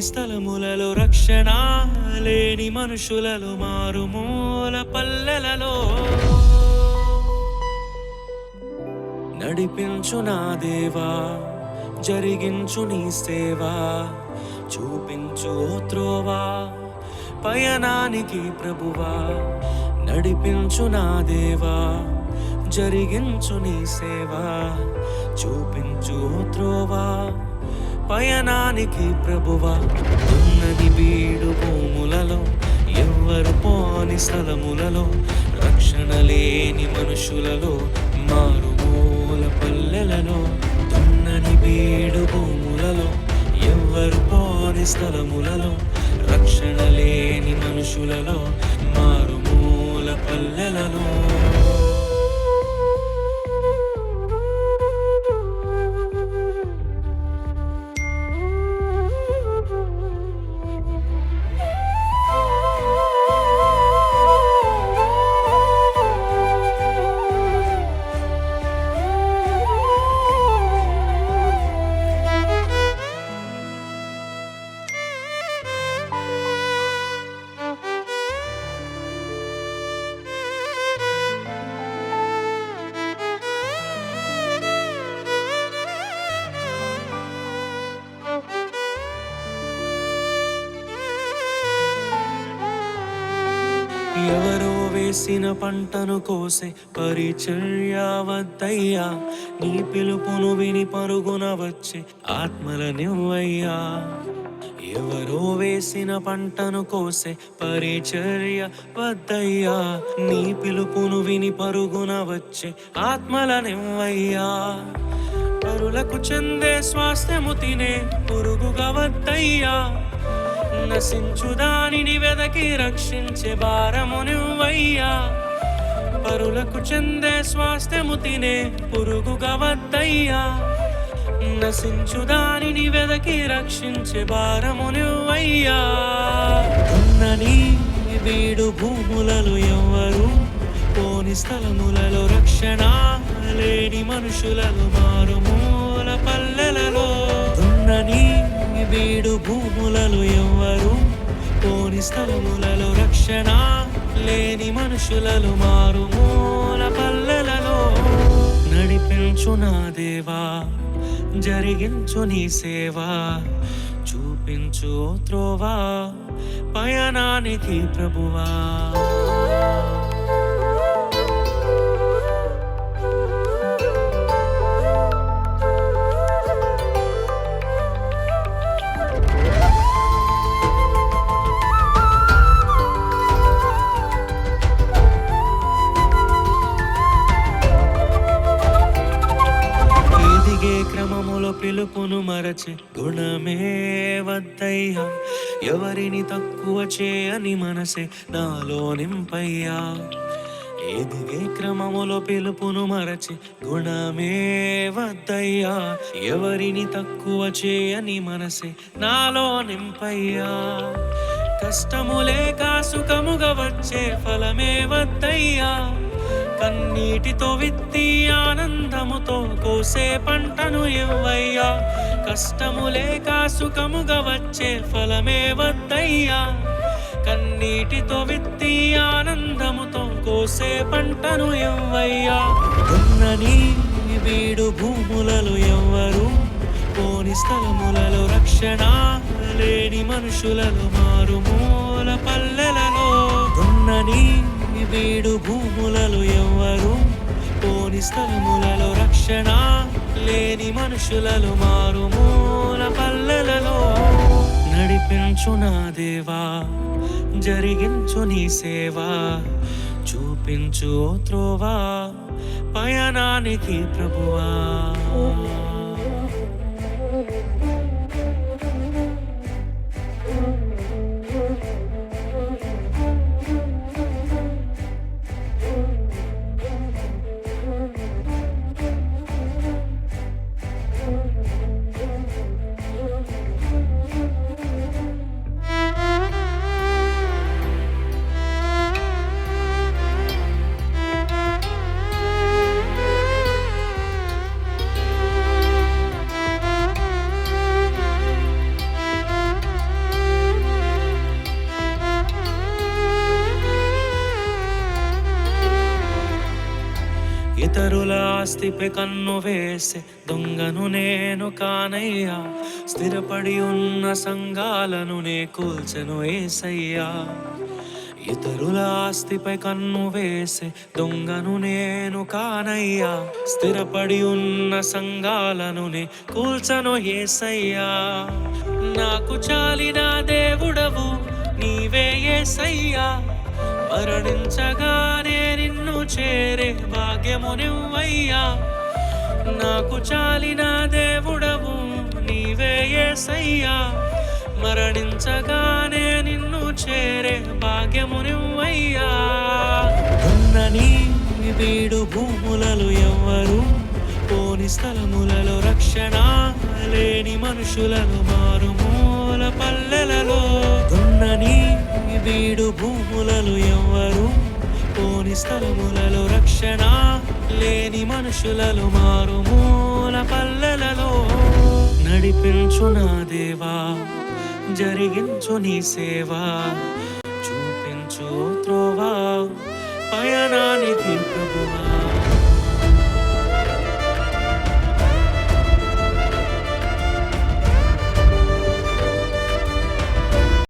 స్థలములలో రక్షణ లేని మనుషులలో మారుమూల పల్లెలలో నడిపించు నా దేవా, జరిగించు నీ సేవా, చూపించు ఓ త్రోవా పయనానికి ప్రభువా. నడిపించు నా దేవా, జరిగించు నీ సేవా, చూపించు ఓ త్రోవా పయనానికి ప్రభువా. ఉన్నది బీడు భూములలో, ఎవ్వరు పోని స్థలములలో, రక్షణ లేని మనుషులలో, మారుమూల పల్లెలలో. దున్నని బీడు భూములలో, ఎవ్వరు పోని స్థలములలో, రక్షణ లేని మనుషులలో, మారుమూల పల్లెలలో. ఎవరో వేసిన పంటను కోసే పరిచర్య వద్దయ్యా, నీ పిలుపును విని పరుగున వచ్చే ఆత్మలనివ్వయ్యా. ఎవరో వేసిన పంటను కోసే పరిచర్య వద్దయ్యా, నీ పిలుపును విని పరుగున వచ్చే ఆత్మలనివ్వయ్యా. పరులకు చెందే స్వాస్థ్యము తినే పురుగుగా వద్దయ్యా, నశించు దానిని వెదకి రక్షించే భారము నువ్వయ్యా. పరులకు చెందే స్వాస్థ్యము తినే పురుగుగా వద్దయ్యా, నశించు దానిని వెదకి రక్షించే భారము నువ్వయ్యా. ఉన్నని వీడు భూములలో ఎవ్వరు పోని స్థలములలో, రక్షణ లేని మనుషులలో, మారుమూల పల్లెలలో. ఉన్నని వీడు భూములలో ఎవ్వరు పోని స్థలములలో, రక్షణ లేని మనుషులలో, మారుమూల పల్లెలలో. నడిపించు నా దేవా, జరిగించు నీ సేవా, చూపించు ఓ త్రోవా పయనానికి ప్రభువా. క్రమములో పిలుపును మరచే గుణమే వద్దయ్యా, ఎవరిని తక్కువ చేయని మనసే నాలో నింపయ్యా. ఎదిగే క్రమములో పిలుపును మరచే గుణమే వద్దయ్యా, ఎవరిని తక్కువ చేయని మనసే నాలో నింపయ్యా. కష్టము లేక సుఖముగా వచ్చే ఫలమే వద్దయ్యా, కన్నీటితో విత్తి ఆనందముతో కోసే పంటను ఇవ్వయ్యా. కష్టము లేక సుఖముగా వచ్చే ఫలమే వద్దయ్యా, కన్నీటితో విత్తి ఆనందముతో కోసే పంటను ఇవ్వయ్యా. ఉన్నని వీడు భూములలో ఎవ్వరు పోని స్థలములలో, రక్షణ లేని మనుషులలో, మారుమూల పల్లెలలో. ఉన్నని వీడు భూములలో ఎవ్వరు పోని స్థలములలో, రక్షణ లేని మనుషులలో, మారుమూల పల్లెలలో. నడిపించు నా దేవా, జరిగించు నీ సేవా, చూపించు ఓ త్రోవా పయనానికి ప్రభువా. ఇతరుల ఆస్తిపై కన్ను వేసే దొంగను నేను కానయ్యా, స్థిరపడి ఉన్న సంఘాలను నే కూల్చెను యేసయ్యా. ఇతరుల ఆస్తిపై కన్ను వేసే దొంగను నేను కానయ్యా, స్థిరపడి ఉన్న సంఘాలను నే కూల్చను యేసయ్యా. నాకు చాలిన దేవుడవు నీవే యేసయ్యా, మరణించగానే నిన్ను చేరే భాగ్యము నువ్వయ్యా. నాకు చాలిన దేవుడవు నీవే యేసయ్యా, మరణించగానే నిన్ను చేరే భాగ్యము నువ్వయ్యా. ఉన్నని వీడు భూములలో ఎవ్వరు పోని స్థలములలో రక్షణ లేని మనుషులను మారుమూల పల్లెలలో. ఉన్నని వీడు భూములలో ఎవ్వరు పోని స్థలములలో రక్షణ లేని మనుషులలో మారుమూల పల్లెలలో. నడిపించు నా దేవా, జరిగించు నీ సేవా, చూపించు త్రోవా పయనానికి ప్రభువా.